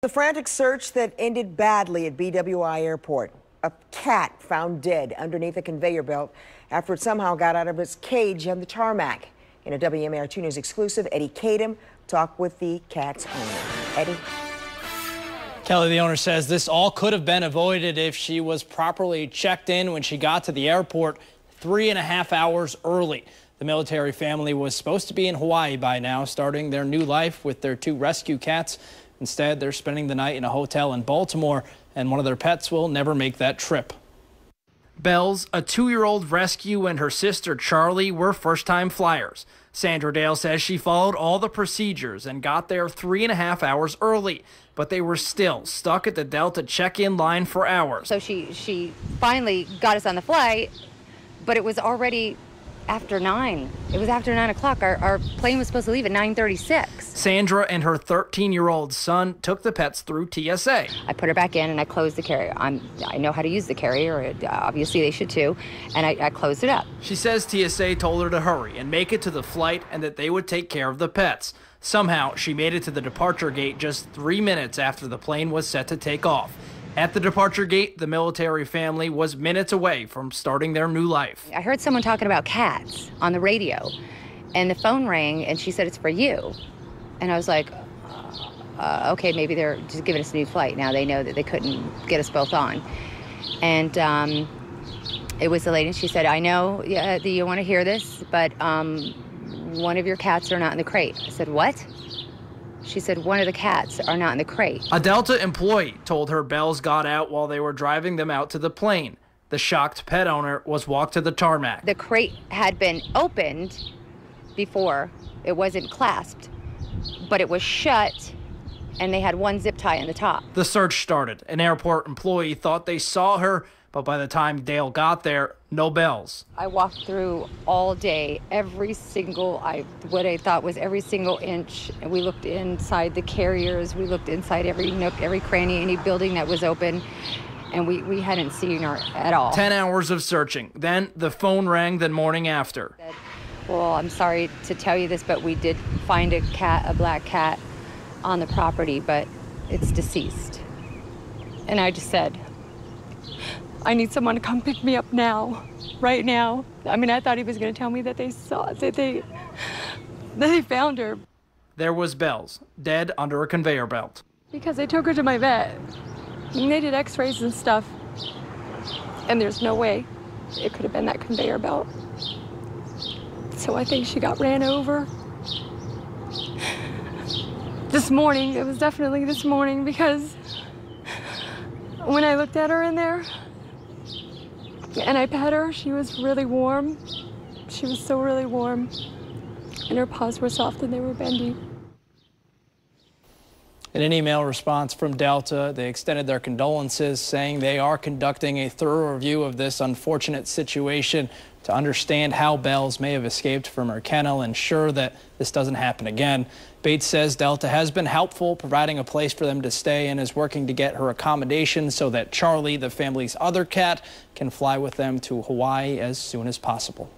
The frantic search that ended badly at BWI Airport. A cat found dead underneath a conveyor belt after it somehow got out of its cage on the tarmac. In a WMAR 2 News exclusive, Eddie Kadam talked with the cat's owner. Eddie? Kelly, the owner says this all could have been avoided if she was properly checked in when she got to the airport 3.5 hours early. The military family was supposed to be in Hawaii by now, starting their new life with their 2 rescue cats. Instead, they're spending the night in a hotel in Baltimore, and one of their pets will never make that trip. Bells, a 2-year-old rescue, and her sister Charlie were first-time flyers. Sandra Dale says she followed all the procedures and got there 3.5 hours early, but they were still stuck at the Delta check-in line for hours. So she finally got us on the flight, but it was already after 9. It was after 9 o'clock. Our plane was supposed to leave at 9:36. Sandra and her 13-year-old son took the pets through TSA. I put her back in and I closed the carrier. I know how to use the carrier. Obviously they should too. And I closed it up. She says TSA told her to hurry and make it to the flight and that they would take care of the pets. Somehow she made it to the departure gate just 3 minutes after the plane was set to take off. At the departure gate, the military family was minutes away from starting their new life. I heard someone talking about cats on the radio, and the phone rang, and she said, "It's for you." And I was like, okay, maybe they're just giving us a new flight. Now they know that they couldn't get us both on. And it was the lady, and she said, "I know that you want to hear this, but one of your cats are not in the crate." I said, "What?" She said, "One of the cats are not in the crate." A Delta employee told her Bells got out while they were driving them out to the plane. The shocked pet owner was walked to the tarmac. The crate had been opened before. It wasn't clasped, but it was shut, and they had one zip tie in the top. The search started. An airport employee thought they saw her, but by the time Dale got there, no Bells. I walked through all day, what I thought was every single inch. And we looked inside the carriers, we looked inside every nook, every cranny, any building that was open, and we hadn't seen her at all. 10 hours of searching. Then the phone rang the morning after. Well, I'm sorry to tell you this, but we did find a black cat on the property, but it's deceased. And I just said, I need someone to come pick me up now, right now. I mean, I thought he was going to tell me that they found her. There was Bells, dead under a conveyor belt. Because I took her to my vet, and they did x-rays and stuff, and there's no way it could have been that conveyor belt. So I think she got ran over. This morning, it was definitely this morning, because when I looked at her in there, and I pet her, she was really warm. She was so really warm. And her paws were soft and they were bendy. In an email response from Delta, they extended their condolences, saying they are conducting a thorough review of this unfortunate situation to understand how Bells may have escaped from her kennel and ensure that this doesn't happen again. Bates says Delta has been helpful, providing a place for them to stay, and is working to get her accommodations so that Charlie, the family's other cat, can fly with them to Hawaii as soon as possible.